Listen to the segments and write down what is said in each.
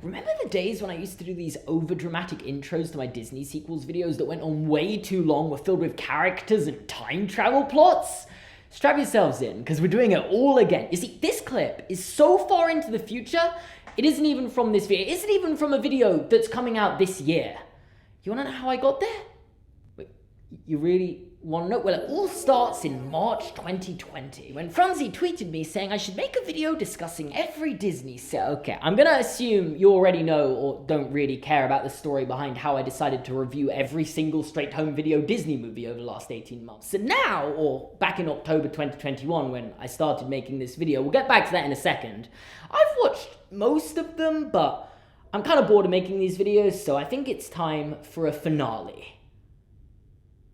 Remember the days when I used to do these over-dramatic intros to my Disney sequels videos that went on way too long, were filled with characters and time travel plots? Strap yourselves in, because we're doing it all again. You see, this clip is so far into the future, it isn't even from this video. It isn't even from a video that's coming out this year. You wanna know how I got there? Wait, you really want to know? Well, it all starts in March 2020 when Franzi tweeted me saying I should make a video discussing every Disney set. Okay, I'm gonna assume you already know or don't really care about the story behind how I decided to review every single straight home video Disney movie over the last 18 months. And now, or back in October 2021 when I started making this video, we'll get back to that in a second, I've watched most of them, but I'm kind of bored of making these videos, so I think it's time for a finale.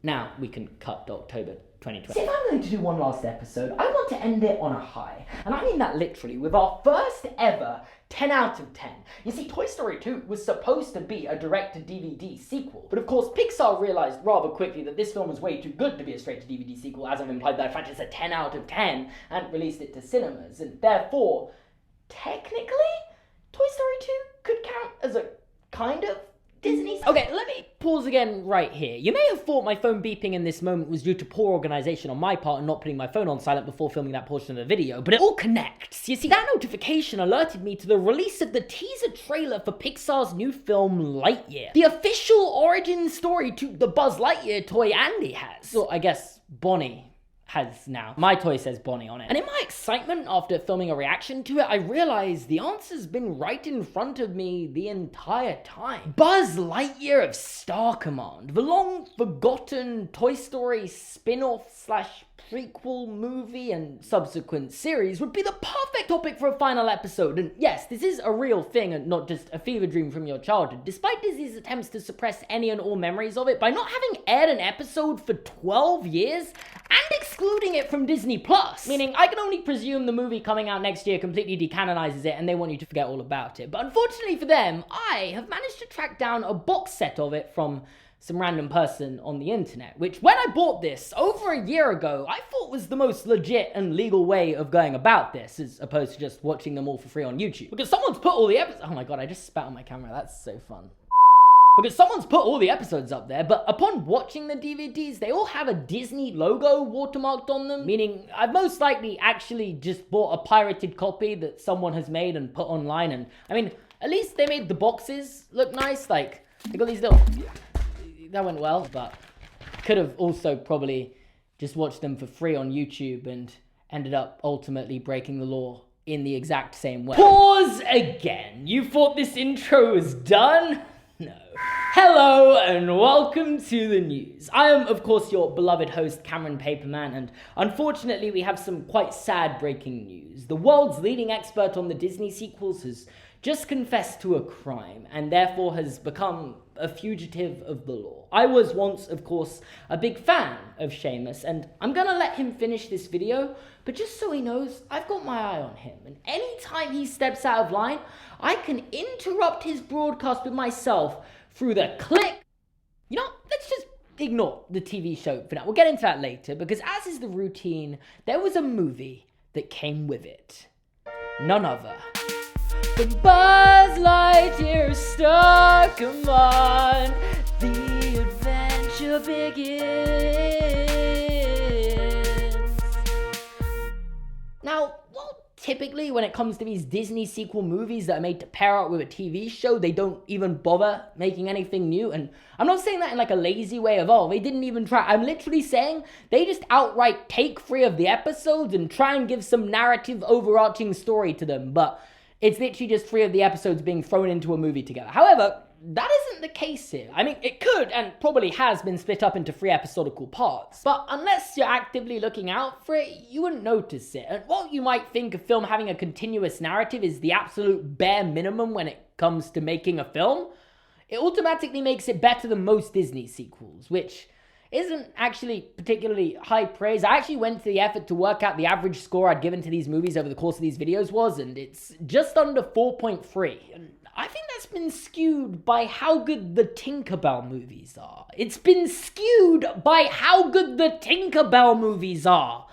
Now we can cut to October 2020. See, if I'm going to do one last episode, I want to end it on a high. And I mean that literally, with our first ever 10 out of 10. You see, Toy Story 2 was supposed to be a direct-to-DVD sequel. But of course, Pixar realized rather quickly that this film was way too good to be a straight-to-DVD sequel, as I've implied that in fact it's a 10 out of 10, and released it to cinemas. And therefore, technically, Toy Story 2 could count as a kind of Disney. Okay, let me pause again right here. You may have thought my phone beeping in this moment was due to poor organization on my part and not putting my phone on silent before filming that portion of the video, but it all connects. You see, that notification alerted me to the release of the teaser trailer for Pixar's new film, Lightyear. The official origin story to the Buzz Lightyear toy Andy has. So I guess Bonnie has now. My toy says Bonnie on it. And in my excitement after filming a reaction to it, I realized the answer's been right in front of me the entire time. Buzz Lightyear of Star Command, the long forgotten Toy Story spin-off slash prequel movie and subsequent series, would be the perfect topic for a final episode. And yes, this is a real thing and not just a fever dream from your childhood, despite Disney's attempts to suppress any and all memories of it by not having aired an episode for 12 years and excluding it from Disney Plus. Meaning, I can only presume the movie coming out next year completely decanonizes it and they want you to forget all about it. But unfortunately for them, I have managed to track down a box set of it from some random person on the internet, which when I bought this over a year ago, I thought was the most legit and legal way of going about this, as opposed to just watching them all for free on YouTube. Because someone's put all the episodes— oh my god, I just spat on my camera, that's so fun. Because someone's put all the episodes up there, but upon watching the DVDs, they all have a Disney logo watermarked on them, meaning I've most likely actually just bought a pirated copy that someone has made and put online. And I mean, at least they made the boxes look nice, like they got these little— that went well, but could have also probably just watched them for free on YouTube and ended up ultimately breaking the law in the exact same way. Pause again. You thought this intro was done? No. Hello and welcome to the news. I am, of course, your beloved host, Cameron Paperman, and unfortunately we have some quite sad breaking news. The world's leading expert on the Disney sequels has just confessed to a crime and therefore has become a fugitive of the law. I was once, of course, a big fan of Seamus, and I'm gonna let him finish this video, but just so he knows, I've got my eye on him, and anytime he steps out of line, I can interrupt his broadcast with myself through the click. You know, let's just ignore the TV show for now. We'll get into that later, because as is the routine, there was a movie that came with it. None other than Buzz Lightyear of Star Command. The adventure begins. Now, well, typically when it comes to these Disney sequel movies that are made to pair up with a TV show, they don't even bother making anything new. And I'm not saying that in like a lazy way of, oh, they didn't even try. I'm literally saying they just outright take 3 of the episodes and try and give some narrative overarching story to them. But it's literally just 3 of the episodes being thrown into a movie together. However, that isn't the case here. I mean, it could and probably has been split up into 3 episodical parts. But unless you're actively looking out for it, you wouldn't notice it. And while you might think a film having a continuous narrative is the absolute bare minimum when it comes to making a film, it automatically makes it better than most Disney sequels, which isn't actually particularly high praise. I actually went to the effort to work out the average score I'd given to these movies over the course of these videos was, and it's just under 4.3. And I think that's been skewed by how good the Tinkerbell movies are. It's been skewed by how good the Tinkerbell movies are.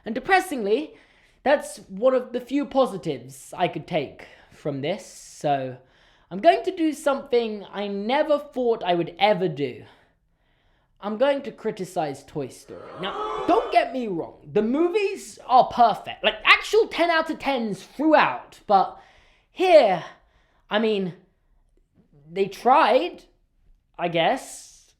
And depressingly, that's one of the few positives I could take from this. So I'm going to do something I never thought I would ever do. I'm going to criticize Toy Story. Now, don't get me wrong. The movies are perfect. Like, actual 10 out of 10s throughout. But here, I mean, they tried, I guess.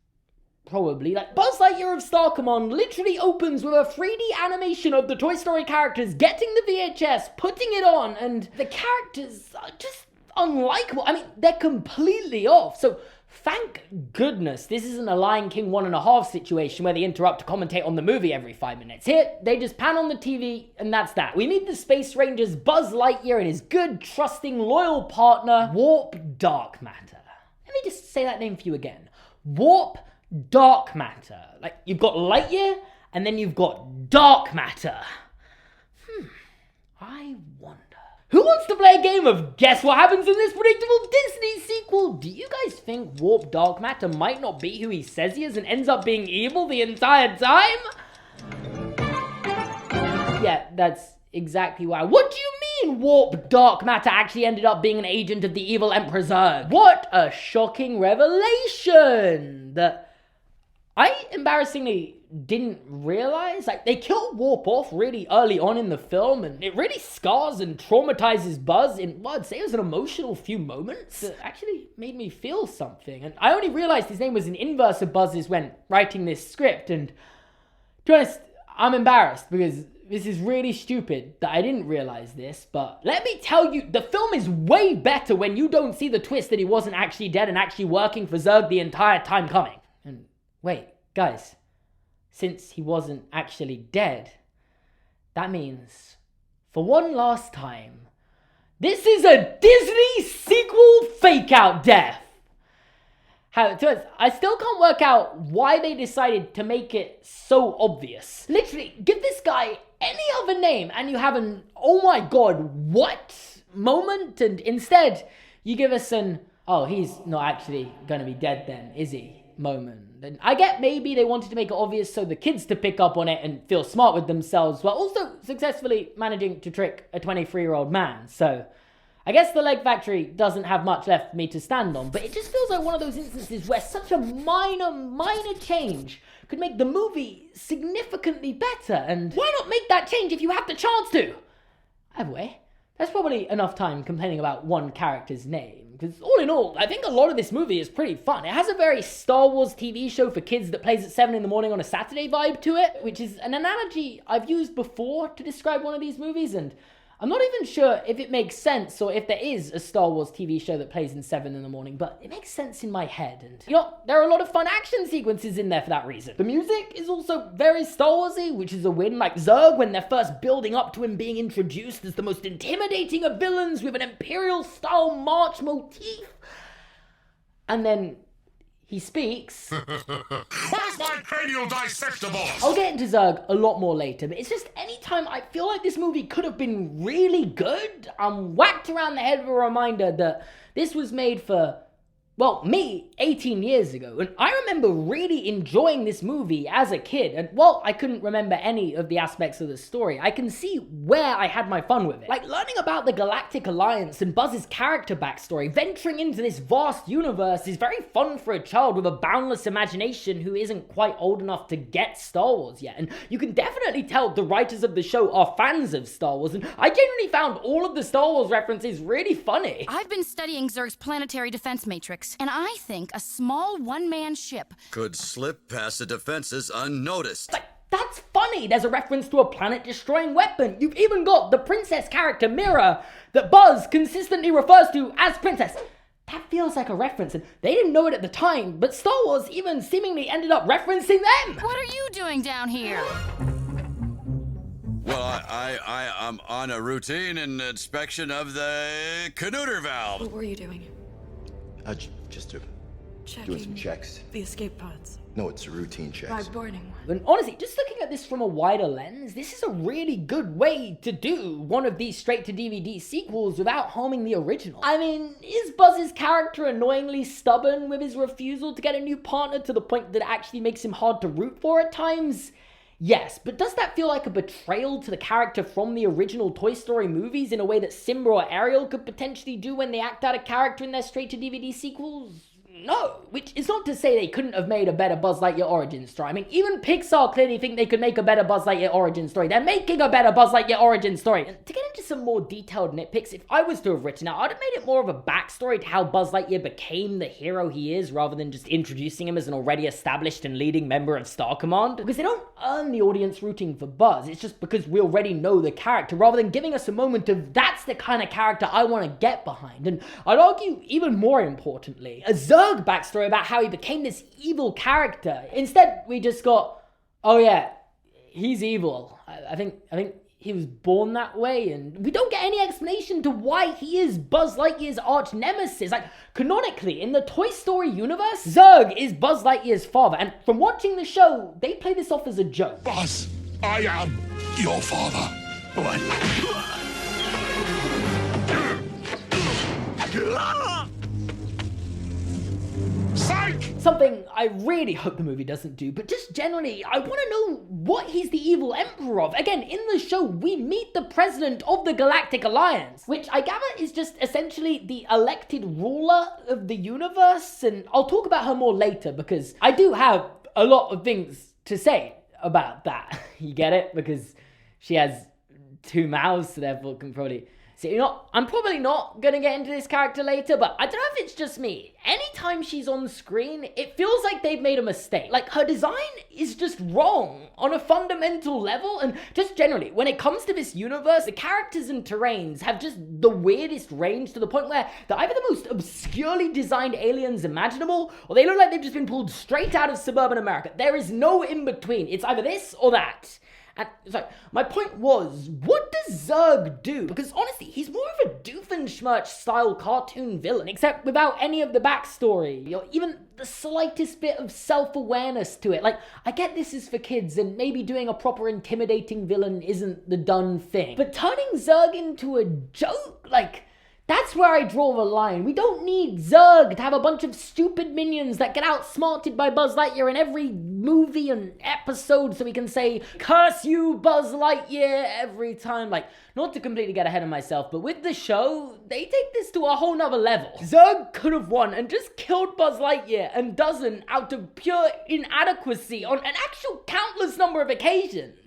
Probably. Like, Buzz Lightyear of Star Command literally opens with a 3D animation of the Toy Story characters getting the VHS, putting it on, and the characters are just unlikable. I mean, they're completely off. So, thank goodness this isn't a Lion King 1.5 situation where they interrupt to commentate on the movie every 5 minutes. Here, they just pan on the TV, and that's that. We meet the Space Rangers, Buzz Lightyear, and his good, trusting, loyal partner, Warp Dark Matter. Let me just say that name for you again. Warp Dark Matter. Like, you've got Lightyear, and then you've got Dark Matter. I wonder. Who wants to play a game of guess what happens in this predictable Disney sequel? Do you guys think Warp Dark Matter might not be who he says he is and ends up being evil the entire time? Yeah, that's exactly why. What do you mean Warp Dark Matter actually ended up being an agent of the evil Emperor Zurg? What a shocking revelation that I embarrassingly didn't realize. Like, they killed Warp off really early on in the film, and it really scars and traumatizes Buzz in, well, I'd say it was an emotional few moments that actually made me feel something. And I only realized his name was an inverse of Buzz's when writing this script, and to be honest, I'm embarrassed because this is really stupid that I didn't realize this, but let me tell you, the film is way better when you don't see the twist that he wasn't actually dead and actually working for Zurg the entire time coming. And wait, guys, since he wasn't actually dead, that means, for one last time, this is a Disney sequel fake-out death. I still can't work out why they decided to make it so obvious. Literally, give this guy any other name and you have an, oh my god, what moment? And instead, you give us an, oh, he's not actually gonna be dead then, is he? Moment. And I get maybe they wanted to make it obvious so the kids to pick up on it and feel smart with themselves, while also successfully managing to trick a 23-year-old man. So I guess the Leg Factory doesn't have much left for me to stand on, but it just feels like one of those instances where such a minor change could make the movie significantly better. And why not make that change if you have the chance to? Either way, that's probably enough time complaining about one character's name. Because all in all, I think a lot of this movie is pretty fun. It has a very Star Wars TV show for kids that plays at 7 in the morning on a Saturday vibe to it, which is an analogy I've used before to describe one of these movies, and I'm not even sure if it makes sense or if there is a Star Wars TV show that plays in 7 in the morning, but it makes sense in my head. And, you know, there are a lot of fun action sequences in there for that reason. The music is also very Star Warsy, which is a win. Like Zurg, when they're first building up to him being introduced as the most intimidating of villains with an Imperial-style march motif. And then he speaks. Where's my cranial dissectable? I'll get into Zurg a lot more later, but it's just anytime I feel like this movie could have been really good, I'm whacked around the head with a reminder that this was made for, well, me 18 years ago. And I remember really enjoying this movie as a kid. And while I couldn't remember any of the aspects of the story, I can see where I had my fun with it. Like learning about the Galactic Alliance and Buzz's character backstory, venturing into this vast universe is very fun for a child with a boundless imagination who isn't quite old enough to get Star Wars yet. And you can definitely tell the writers of the show are fans of Star Wars. And I genuinely found all of the Star Wars references really funny. I've been studying Zurg's planetary defense matrix, and I think a small one-man ship could slip past the defenses unnoticed. Like, that's funny. There's a reference to a planet-destroying weapon. You've even got the princess character, Mira, that Buzz consistently refers to as Princess. That feels like a reference, and they didn't know it at the time, but Star Wars even seemingly ended up referencing them. What are you doing down here? Well, I'm on a routine inspection of the canooter valve. What were you doing? Just Checking doing some checks. the escape pods. No, it's a routine checks. By boarding one. And honestly, just looking at this from a wider lens, this is a really good way to do one of these straight-to-DVD sequels without harming the original. I mean, is Buzz's character annoyingly stubborn with his refusal to get a new partner to the point that it actually makes him hard to root for at times? Yes, but does that feel like a betrayal to the character from the original Toy Story movies in a way that Simba or Ariel could potentially do when they act out a character in their straight-to-DVD sequels? No, which is not to say they couldn't have made a better Buzz Lightyear origin story. I mean, even Pixar clearly think they could make a better Buzz Lightyear origin story. They're making a better Buzz Lightyear origin story. And to get into some more detailed nitpicks, if I was to have written it, I'd have made it more of a backstory to how Buzz Lightyear became the hero he is, rather than just introducing him as an already established and leading member of Star Command. Because they don't earn the audience rooting for Buzz. It's just because we already know the character, rather than giving us a moment of, that's the kind of character I want to get behind. And I'd argue, even more importantly, a Zurg backstory about how he became this evil character. Instead, we just got, oh yeah, he's evil. I think he was born that way, and we don't get any explanation to why he is Buzz Lightyear's arch nemesis. Like, canonically, in the Toy Story universe, Zurg is Buzz Lightyear's father, and from watching the show, they play this off as a joke. Buzz, I am your father. Psych! Something I really hope the movie doesn't do, but just generally, I want to know what he's the evil emperor of. Again, in the show, we meet the president of the Galactic Alliance, which I gather is just essentially the elected ruler of the universe, and I'll talk about her more later because I do have a lot of things to say about that. You get it? Because she has two mouths, so therefore can probably... So, I'm probably not going to get into this character later, but I don't know if it's just me. Anytime she's on screen, it feels like they've made a mistake. Like, her design is just wrong on a fundamental level, and just generally, when it comes to this universe, the characters and terrains have just the weirdest range to the point where they're either the most obscurely designed aliens imaginable, or they look like they've just been pulled straight out of suburban America. There is no in-between. It's either this or that. And sorry, my point was, what does Zurg do? Because honestly, he's more of a Doofenshmirtz style cartoon villain, except without any of the backstory, or even the slightest bit of self-awareness to it. Like, I get this is for kids, and maybe doing a proper intimidating villain isn't the done thing. But turning Zurg into a joke, like... That's where I draw the line. We don't need Zurg to have a bunch of stupid minions that get outsmarted by Buzz Lightyear in every movie and episode so we can say, curse you, Buzz Lightyear, every time. Like, not to completely get ahead of myself, but with the show, they take this to a whole nother level. Zurg could have won and just killed Buzz Lightyear and doesn't out of pure inadequacy on an actual countless number of occasions.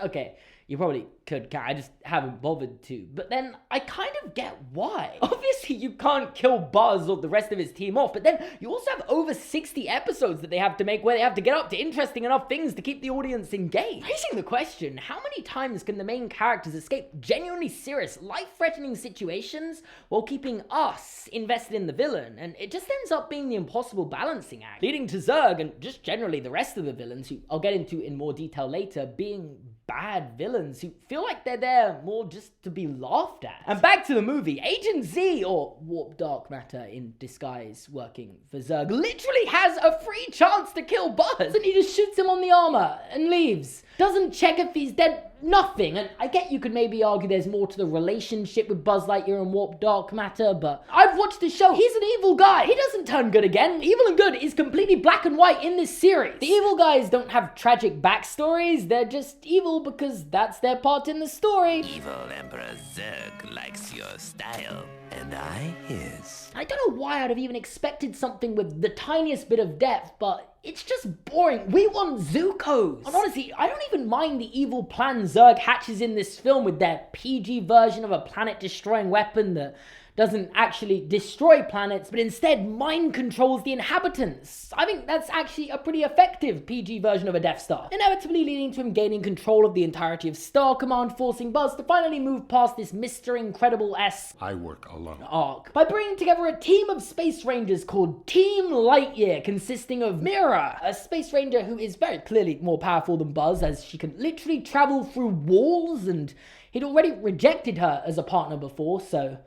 Okay. You probably could, I just haven't bothered to. But then I kind of get why. Obviously, you can't kill Buzz or the rest of his team off, but then you also have over 60 episodes that they have to make where they have to get up to interesting enough things to keep the audience engaged. Raising the question, how many times can the main characters escape genuinely serious, life-threatening situations while keeping us invested in the villain? And it just ends up being the impossible balancing act, leading to Zurg and just generally the rest of the villains, who I'll get into in more detail later, being bad villains who feel like they're there more just to be laughed at. And back to the movie, Agent Z, or Warp Dark Matter in disguise working for Zurg, literally has a free chance to kill Buzz, and he just shoots him on the armor and leaves. Doesn't check if he's dead, nothing. And I get you could maybe argue there's more to the relationship with Buzz Lightyear and Warp Dark Matter, but I've watched the show. He's an evil guy. He doesn't turn good again. Evil and good is completely black and white in this series. The evil guys don't have tragic backstories. They're just evil because that's their part in the story. Evil Emperor Zurg likes your style, and I his. I don't know why I'd have even expected something with the tiniest bit of depth, but it's just boring. We want Zuko's. And honestly, I don't even mind the evil plan Zurg hatches in this film with their PG version of a planet-destroying weapon that doesn't actually destroy planets, but instead mind controls the inhabitants. I think that's actually a pretty effective PG version of a Death Star, inevitably leading to him gaining control of the entirety of Star Command, forcing Buzz to finally move past this Mr. Incredible-esque I work alone. arc by bringing together a team of space rangers called Team Lightyear, consisting of Mira, a space ranger who is very clearly more powerful than Buzz, as she can literally travel through walls, and he'd already rejected her as a partner before, so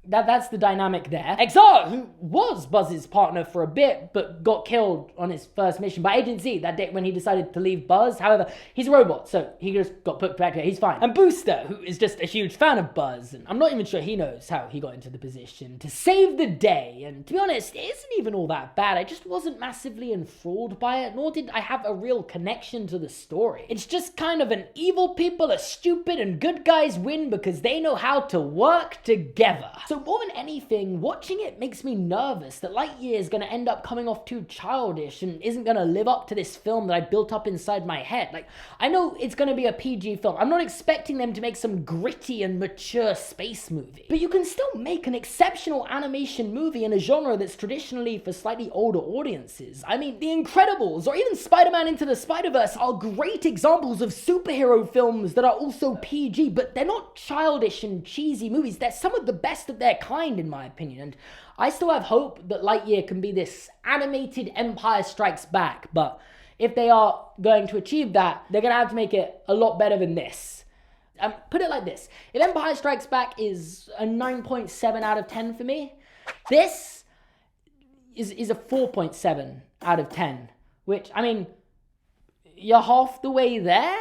That's the dynamic there. XR, who was Buzz's partner for a bit, but got killed on his first mission by Agent Z that day when he decided to leave Buzz. However, he's a robot, so he just got put back there. He's fine. And Booster, who is just a huge fan of Buzz, and I'm not even sure he knows how he got into the position to save the day. And to be honest, it isn't even all that bad. I just wasn't massively enthralled by it, nor did I have a real connection to the story. It's just kind of an evil people are stupid and good guys win because they know how to work together. So more than anything, watching it makes me nervous that Lightyear is going to end up coming off too childish and isn't going to live up to this film that I built up inside my head. Like, I know it's going to be a PG film. I'm not expecting them to make some gritty and mature space movie. But you can still make an exceptional animation movie in a genre that's traditionally for slightly older audiences. I mean, The Incredibles or even Spider-Man Into the Spider-Verse are great examples of superhero films that are also PG, but they're not childish and cheesy movies. They're some of the best of their kind, in my opinion, and I still have hope that Lightyear can be this animated Empire Strikes Back, but if they are going to achieve that, they're going to have to make it a lot better than this. Put it like this, if Empire Strikes Back is a 9.7 out of 10 for me, this is a 4.7 out of 10, which, I mean, you're half the way there?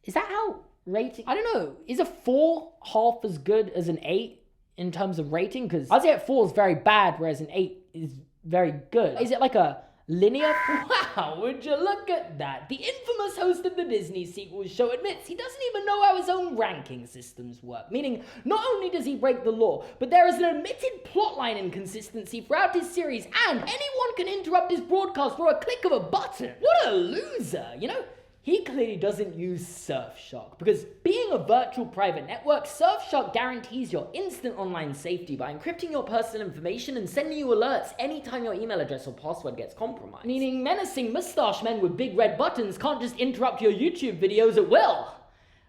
Is that how rating? I don't know, is a 4 half as good as an 8? In terms of rating, because I'd say a 4 is very bad, whereas an 8 is very good. Is it like a linear? Wow, would you look at that? The infamous host of the Disney sequels show admits he doesn't even know how his own ranking systems work, meaning not only does he break the law, but there is an admitted plotline inconsistency throughout his series, and anyone can interrupt his broadcast for a click of a button. What a loser, you know? He clearly doesn't use Surfshark, because being a virtual private network, Surfshark guarantees your instant online safety by encrypting your personal information and sending you alerts anytime your email address or password gets compromised. Meaning menacing mustache men with big red buttons can't just interrupt your YouTube videos at will.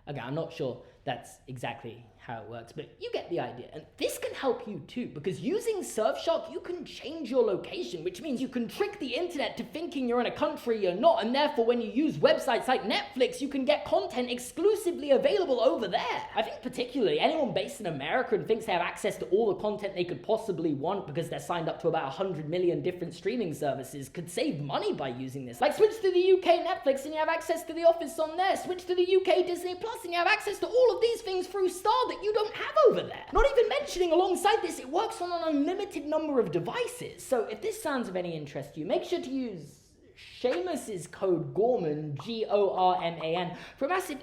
Okay, I'm not sure that's exactly how it works, but you get the idea. And this can help you too, because using Surfshark, you can change your location, which means you can trick the internet to thinking you're in a country you're not, and therefore when you use websites like Netflix, you can get content exclusively available over there. I think particularly anyone based in America and thinks they have access to all the content they could possibly want because they're signed up to about 100 million different streaming services could save money by using this. Like, switch to the UK Netflix and you have access to The Office on there. Switch to the UK Disney Plus and you have access to all of these things through Star that you don't have over there. Not even mentioning, alongside this, it works on an unlimited number of devices. So if this sounds of any interest to you, make sure to use Seamus's code Gorman, Gorman, for a massive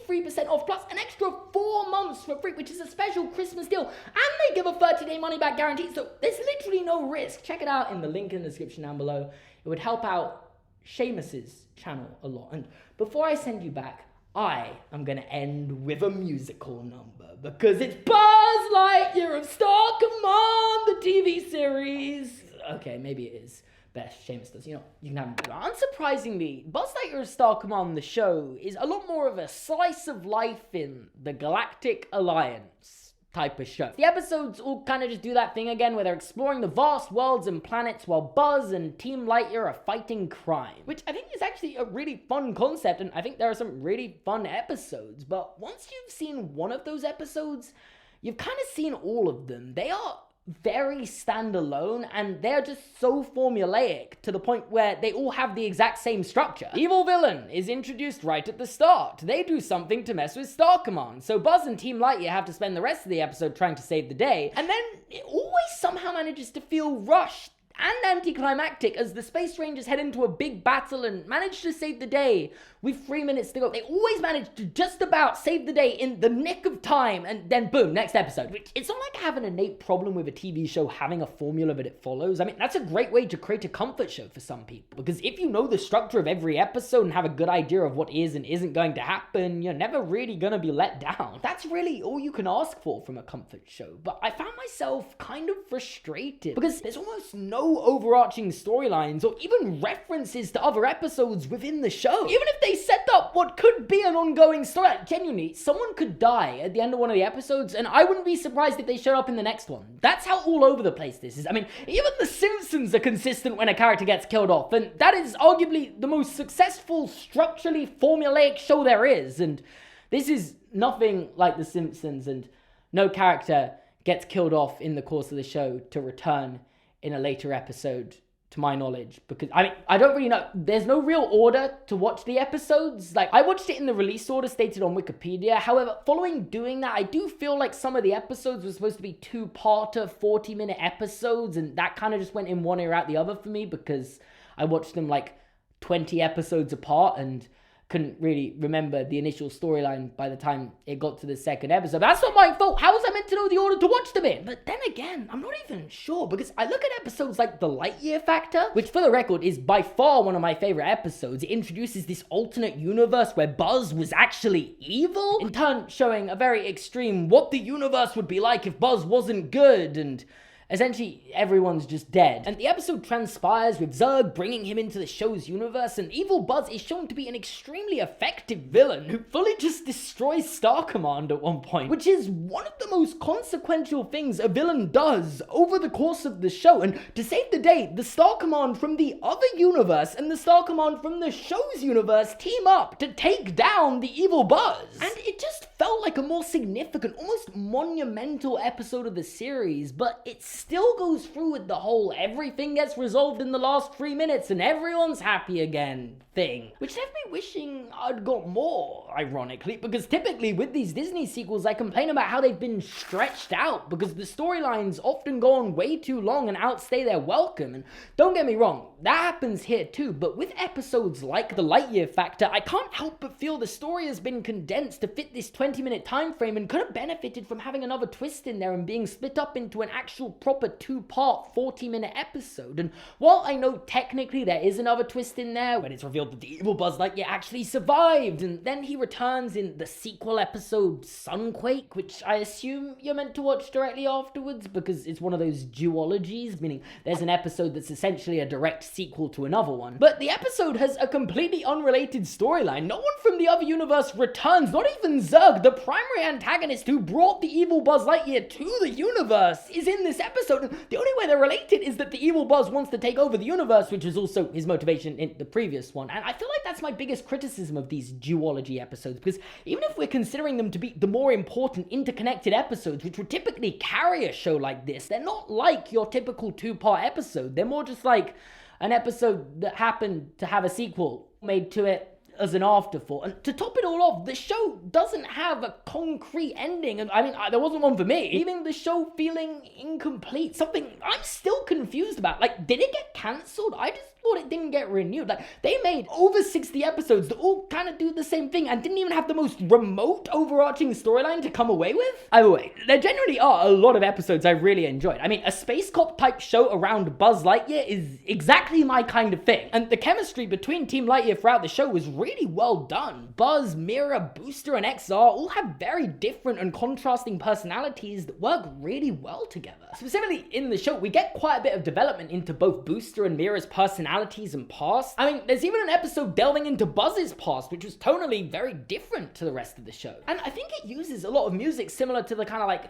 83% off, plus an extra 4 months for free, which is a special Christmas deal. And they give a 30-day money-back guarantee, so there's literally no risk. Check it out in the link in the description down below. It would help out Seamus's channel a lot. And before I send you back, I am going to end with a musical number, because it's Buzz Lightyear of Star Command, the TV series. Okay, maybe it is best Seamus does. You know, you can have him. Unsurprisingly, Buzz Lightyear of Star Command, the show, is a lot more of a slice of life in the Galactic Alliance type of show. The episodes all kind of just do that thing again where they're exploring the vast worlds and planets while Buzz and Team Lightyear are fighting crime, which I think is actually a really fun concept, and I think there are some really fun episodes. But once you've seen one of those episodes, you've kind of seen all of them. They are very standalone, and they're just so formulaic to the point where they all have the exact same structure. Evil villain is introduced right at the start. They do something to mess with Star Command, so Buzz and Team Lightyear have to spend the rest of the episode trying to save the day, and then it always somehow manages to feel rushed and anticlimactic as the Space Rangers head into a big battle and manage to save the day with 3 minutes to go. They always manage to just about save the day in the nick of time, and then boom, next episode. Which, it's not like I have an innate problem with a TV show having a formula that it follows. I mean, that's a great way to create a comfort show for some people, because if you know the structure of every episode and have a good idea of what is and isn't going to happen, you're never really gonna be let down. That's really all you can ask for from a comfort show. But I found myself kind of frustrated because there's almost no overarching storylines or even references to other episodes within the show. Even if they set up what could be an ongoing story, genuinely, someone could die at the end of one of the episodes, and I wouldn't be surprised if they showed up in the next one. That's how all over the place this is. I mean, even The Simpsons are consistent when a character gets killed off, and that is arguably the most successful, structurally formulaic show there is, and this is nothing like The Simpsons, and no character gets killed off in the course of the show to return in a later episode, to my knowledge, because I don't really know. There's no real order to watch the episodes. Like, I watched it in the release order stated on Wikipedia. However, following doing that, I do feel like some of the episodes were supposed to be 2-parter, 40-minute episodes, and that kind of just went in one ear out the other for me, because I watched them like 20 episodes apart and couldn't really remember the initial storyline by the time it got to the second episode. But that's not my fault. How was I meant to know the order to watch them in? But then again, I'm not even sure, because I look at episodes like the Lightyear Factor, which for the record is by far one of my favorite episodes. It introduces this alternate universe where Buzz was actually evil, in turn showing a very extreme what the universe would be like if Buzz wasn't good, and essentially, everyone's just dead. And the episode transpires with Zurg bringing him into the show's universe, and evil Buzz is shown to be an extremely effective villain who fully just destroys Star Command at one point, which is one of the most consequential things a villain does over the course of the show. And to save the day, the Star Command from the other universe and the Star Command from the show's universe team up to take down the evil Buzz. And it just felt like a more significant, almost monumental episode of the series, but it's still goes through with the whole everything gets resolved in the last 3 minutes and everyone's happy again thing, which left me wishing I'd got more, ironically, because typically with these Disney sequels I complain about how they've been stretched out because the storylines often go on way too long and outstay their welcome. And don't get me wrong, that happens here too, but with episodes like the Lightyear Factor, I can't help but feel the story has been condensed to fit this 20-minute time frame and could have benefited from having another twist in there and being split up into an actual proper 2-part 40-minute episode. And while I know technically there is another twist in there when it's revealed that the evil Buzz Lightyear actually survived, and then he returns in the sequel episode Sunquake, which I assume you're meant to watch directly afterwards because it's one of those duologies, meaning there's an episode that's essentially a direct sequel to another one. But the episode has a completely unrelated storyline. No one from the other universe returns, not even Zurg, the primary antagonist who brought the evil Buzz Lightyear to the universe, is in this episode. The only way they're related is that the evil Buzz wants to take over the universe, which is also his motivation in the previous one. And I feel like that's my biggest criticism of these duology episodes, because even if we're considering them to be the more important interconnected episodes, which would typically carry a show like this, they're not like your typical 2-part episode. They're more just like an episode that happened to have a sequel made to it as an afterthought. And to top it all off, the show doesn't have a concrete ending, and there wasn't one for me, leaving the show feeling incomplete. Something I'm still confused about. Like, did it get cancelled? I just thought it didn't get renewed. Like, they made over 60 episodes that all kind of do the same thing and didn't even have the most remote overarching storyline to come away with. Either way, there generally are a lot of episodes I really enjoyed. A space cop type show around Buzz Lightyear is exactly my kind of thing, and the chemistry between Team Lightyear throughout the show was really well done. Buzz, Mira, Booster, and XR all have very different and contrasting personalities that work really well together. Specifically in the show, we get quite a bit of development into both Booster and Mira's personalities and past. There's even an episode delving into Buzz's past, which was tonally very different to the rest of the show. And I think it uses a lot of music similar to the kind of like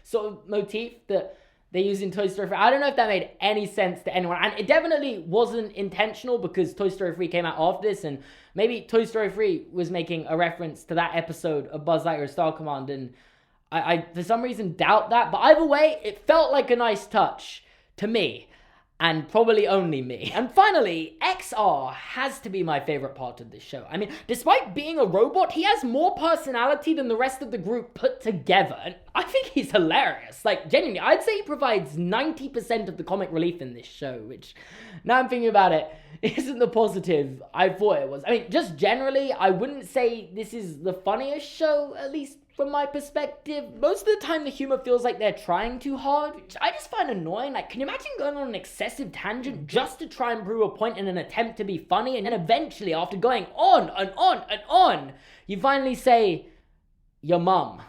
sort of motif that they use in Toy Story 3. I don't know if that made any sense to anyone, and it definitely wasn't intentional because Toy Story 3 came out after this, and maybe Toy Story 3 was making a reference to that episode of Buzz Lightyear Star Command, and I for some reason doubt that, but either way, it felt like a nice touch to me, and probably only me. And finally, XR has to be my favorite part of this show. Despite being a robot, he has more personality than the rest of the group put together, and I think he's hilarious. Like, genuinely, I'd say he provides 90% of the comic relief in this show, which, now I'm thinking about it, isn't the positive I thought it was. Just generally, I wouldn't say this is the funniest show, at least from my perspective. Most of the time the humor feels like they're trying too hard, which I just find annoying. Like, can you imagine going on an excessive tangent just to try and prove a point in an attempt to be funny, and then eventually, after going on and on and on, you finally say, your mum.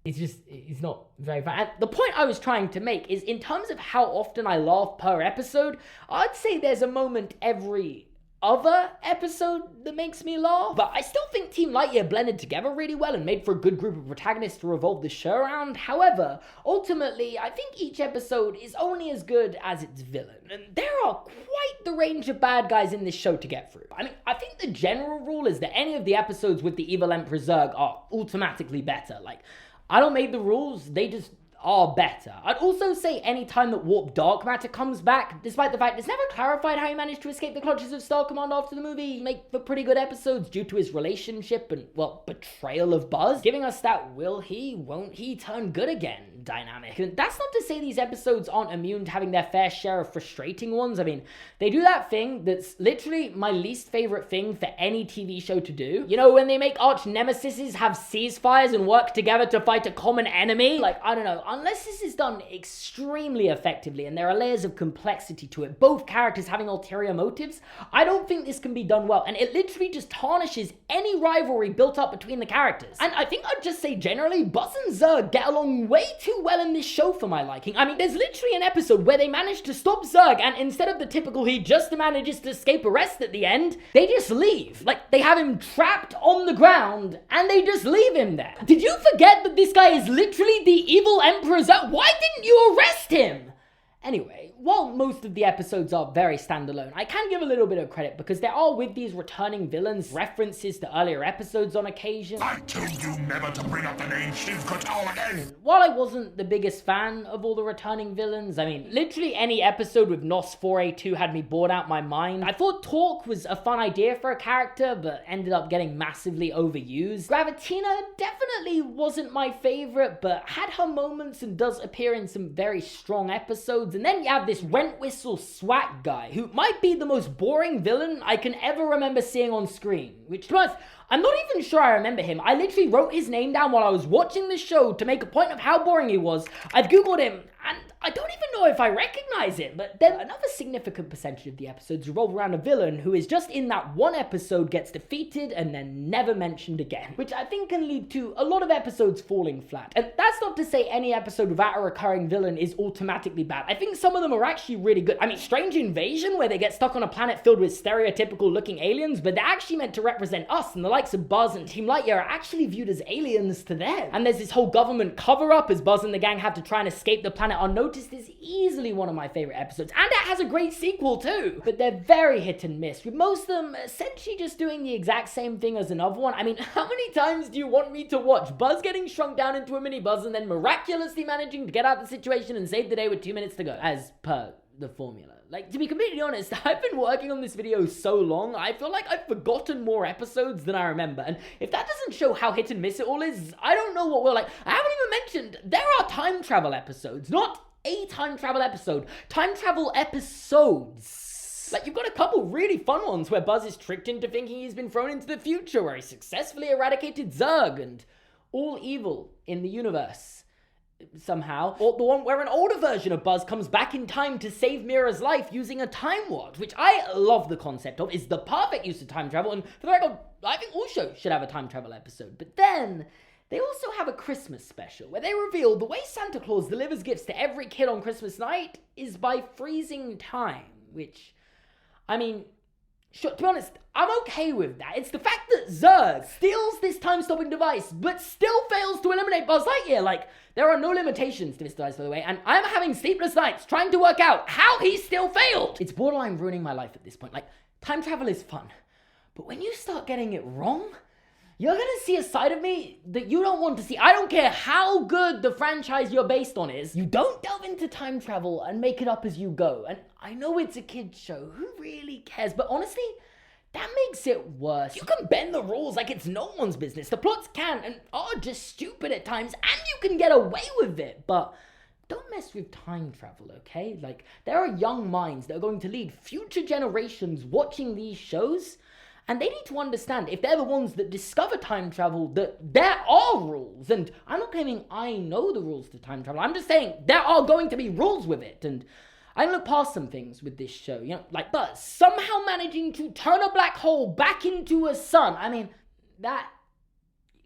It's not very fun. And the point I was trying to make is, in terms of how often I laugh per episode, I'd say there's a moment every other episode that makes me laugh. But I still think Team Lightyear blended together really well and made for a good group of protagonists to revolve the show around. However, ultimately, I think each episode is only as good as its villain. And there are quite the range of bad guys in this show to get through. I mean, I think the general rule is that any of the episodes with the evil Emperor Zurg are automatically better. Like, I don't make the rules, they just are better. I'd also say any time that Warp Dark Matter comes back, despite the fact it's never clarified how he managed to escape the clutches of Star Command after the movie, make for pretty good episodes due to his relationship and, well, betrayal of Buzz, giving us that will he, won't he turn good again dynamic. And that's not to say these episodes aren't immune to having their fair share of frustrating ones. I mean, they do that thing that's literally my least favorite thing for any TV show to do. You know, when they make arch nemesises have ceasefires and work together to fight a common enemy? Like, I don't know, unless this is done extremely effectively and there are layers of complexity to it, both characters having ulterior motives, I don't think this can be done well, and it literally just tarnishes any rivalry built up between the characters. And I think I'd just say generally, Buzz and Zurg get along way too well in this show for my liking. I mean, there's literally an episode where they manage to stop Zurg, and instead of the typical he just manages to escape arrest at the end, they just leave. Like, they have him trapped on the ground, and they just leave him there. Did you forget that this guy is literally the evil Emperor Zurg? Why didn't you arrest him? Anyway, while most of the episodes are very standalone, I can give a little bit of credit because there are, with these returning villains, references to earlier episodes on occasion. I told you never to bring up the name Shiv Kotal again! While I wasn't the biggest fan of all the returning villains, I mean, literally any episode with Nos 4A2 had me bored out my mind. I thought Torque was a fun idea for a character, but ended up getting massively overused. Gravitina definitely wasn't my favorite, but had her moments and does appear in some very strong episodes. And then you have this rent whistle swat guy, who might be the most boring villain I can ever remember seeing on screen. Which, to be honest, I'm not even sure I remember him. I literally wrote his name down while I was watching the show to make a point of how boring he was. I've googled him, and I don't even know if I recognize him. But then another significant percentage of the episodes revolve around a villain who is just in that one episode, gets defeated, and then never mentioned again. Which I think can lead to a lot of episodes falling flat. And that's not to say any episode without a recurring villain is automatically bad. I think some of them are actually really good. I mean, Strange Invasion, where they get stuck on a planet filled with stereotypical looking aliens, but they're actually meant to represent us, and the likes of Buzz and Team Lightyear are actually viewed as aliens to them. And there's this whole government cover-up as Buzz and the gang have to try and escape the planet unnoticed is easily one of my favorite episodes, and it has a great sequel too. But they're very hit and miss, with most of them essentially just doing the exact same thing as another one. I mean, how many times do you want me to watch Buzz getting shrunk down into a mini Buzz and then miraculously managing to get out of the situation and save the day with 2 minutes to go, as per the formula? Like, to be completely honest, I've been working on this video so long, I feel like I've forgotten more episodes than I remember. And if that doesn't show how hit and miss it all is, I don't know what will. Like, I haven't even mentioned, there are time travel episodes, not a time travel episode, time travel episodes. Like, you've got a couple really fun ones where Buzz is tricked into thinking he's been thrown into the future, where he successfully eradicated Zurg and all evil in the universe somehow. Or the one where an older version of Buzz comes back in time to save Mira's life using a time watch, which I love the concept of, is the perfect use of time travel, and for the record, I think all shows should have a time travel episode. But then they also have a Christmas special where they reveal the way Santa Claus delivers gifts to every kid on Christmas night is by freezing time, which, I mean, sure, to be honest, I'm okay with that. It's the fact that Zurg steals this time-stopping device, but still fails to eliminate Buzz Lightyear. Like, there are no limitations to this device, by the way, and I'm having sleepless nights trying to work out how he still failed. It's borderline ruining my life at this point. Like, time travel is fun, but when you start getting it wrong, you're gonna see a side of me that you don't want to see. I don't care how good the franchise you're based on is. You don't delve into time travel and make it up as you go. And I know it's a kid's show. Who really cares? But honestly, that makes it worse. You can bend the rules like it's no one's business. The plots can and are just stupid at times, and you can get away with it. But don't mess with time travel, okay? Like, there are young minds that are going to lead future generations watching these shows, and they need to understand, if they're the ones that discover time travel, that there are rules. And I'm not claiming I know the rules to time travel. I'm just saying there are going to be rules with it. And I can look past some things with this show, you know, like Buzz somehow managing to turn a black hole back into a sun. I mean, that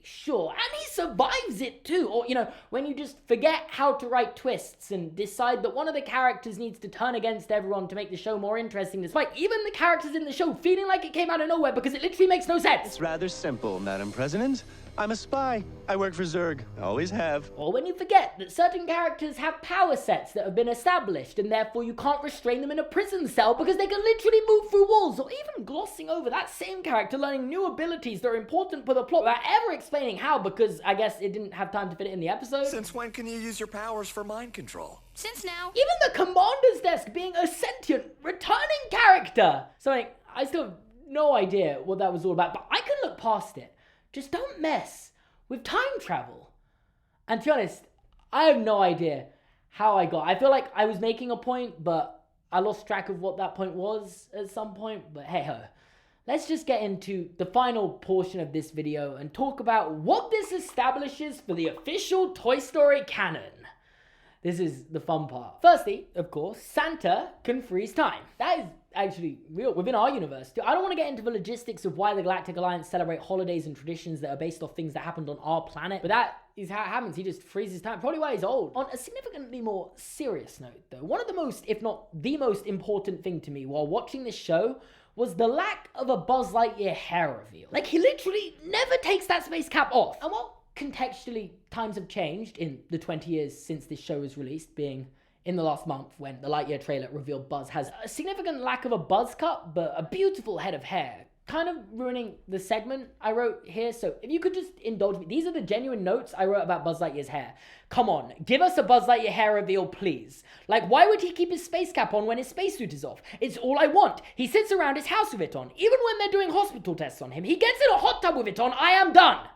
sure. And he survives it too. Or, you know, when you just forget how to write twists and decide that one of the characters needs to turn against everyone to make the show more interesting, despite even the characters in the show feeling like it came out of nowhere because it literally makes no sense. It's rather simple, Madam President. I'm a spy. I work for Zurg. Always have. Or when you forget that certain characters have power sets that have been established and therefore you can't restrain them in a prison cell because they can literally move through walls, or even glossing over that same character learning new abilities that are important for the plot without ever explaining how, because I guess it didn't have time to fit it in the episode. Since when can you use your powers for mind control? Since now. Even the commander's desk being a sentient, returning character. Something I still have no idea what that was all about, but I can look past it. Just don't mess with time travel. And to be honest, I have no idea how I feel like I was making a point, but I lost track of what that point was at some point. But hey ho, let's just get into the final portion of this video and talk about what this establishes for the official Toy Story canon. This is the fun part. Firstly, of course, Santa can freeze time. That is actually real within our universe. I don't want to get into the logistics of why the Galactic Alliance celebrate holidays and traditions that are based off things that happened on our planet, but that is how it happens. He just freezes time, probably why he's old. On a significantly more serious note though, one of the most, if not the most important thing to me while watching this show was the lack of a Buzz Lightyear hair reveal. Like, he literally never takes that space cap off. And while contextually times have changed in the 20 years since this show was released, being in the last month when the Lightyear trailer revealed Buzz has a significant lack of a buzz cut, but a beautiful head of hair, kind of ruining the segment I wrote here. So if you could just indulge me, these are the genuine notes I wrote about Buzz Lightyear's hair. Come on, give us a Buzz Lightyear hair reveal, please. Like, why would he keep his space cap on when his spacesuit is off? It's all I want. He sits around his house with it on. Even when they're doing hospital tests on him, he gets in a hot tub with it on. I am done.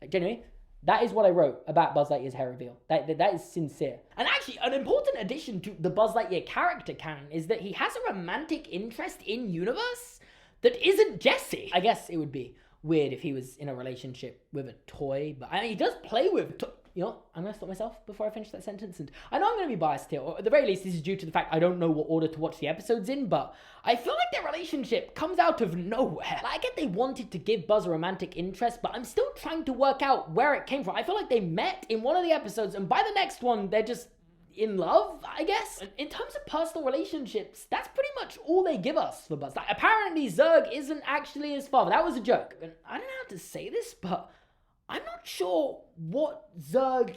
Like, genuinely. That is what I wrote about Buzz Lightyear's hair reveal. That is sincere. And actually, an important addition to the Buzz Lightyear character canon is that he has a romantic interest in universe that isn't Jessie. I guess it would be weird if he was in a relationship with a toy, but I mean, he does play with you know, I'm going to stop myself before I finish that sentence. And I know I'm going to be biased here, or at the very least, this is due to the fact I don't know what order to watch the episodes in, but I feel like their relationship comes out of nowhere. Like, I get they wanted to give Buzz a romantic interest, but I'm still trying to work out where it came from. I feel like they met in one of the episodes, and by the next one, they're just in love, I guess. In terms of personal relationships, that's pretty much all they give us for Buzz. Like, apparently, Zurg isn't actually his father. That was a joke. And I don't know how to say this, but I'm not sure what Zurg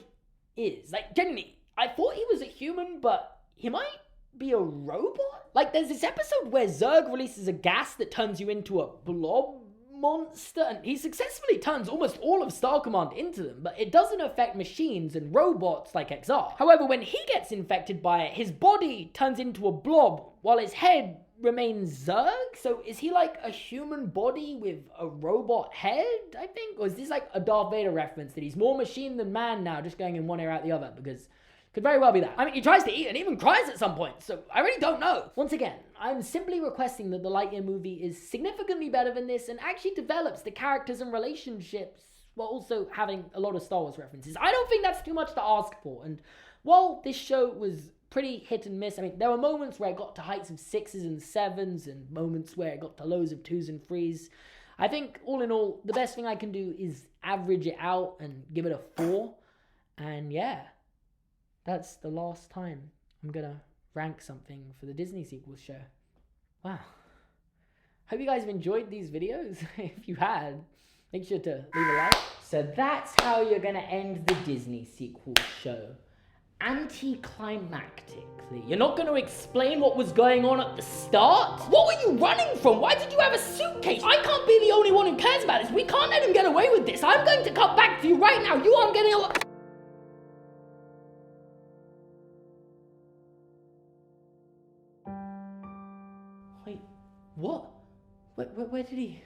is. Like, genuinely, I thought he was a human, but he might be a robot? Like, there's this episode where Zurg releases a gas that turns you into a blob monster, and he successfully turns almost all of Star Command into them, but it doesn't affect machines and robots like XR. However, when he gets infected by it, his body turns into a blob, while his head remains Zurg? So is he like a human body with a robot head, I think? Or is this like a Darth Vader reference that he's more machine than man now, just going in one ear out the other? Because could very well be that. I mean, he tries to eat and even cries at some point, so I really don't know. Once again, I'm simply requesting that the Lightyear movie is significantly better than this and actually develops the characters and relationships while also having a lot of Star Wars references. I don't think that's too much to ask for, and while this show was pretty hit and miss, I mean, there were moments where it got to heights of 6s and 7s and moments where it got to lows of 2s and 3s. I think, all in all, the best thing I can do is average it out and give it a 4. And yeah, that's the last time I'm gonna rank something for the Disney sequels show. Wow. Hope you guys have enjoyed these videos. If you had, make sure to leave a like. So that's how you're gonna end the Disney sequels show. Anticlimactically. You're not going to explain what was going on at the start? What were you running from? Why did you have a suitcase? I can't be the only one who cares about this. We can't let him get away with this. I'm going to cut back to you right now. You aren't getting away. Wait, what? Where did he...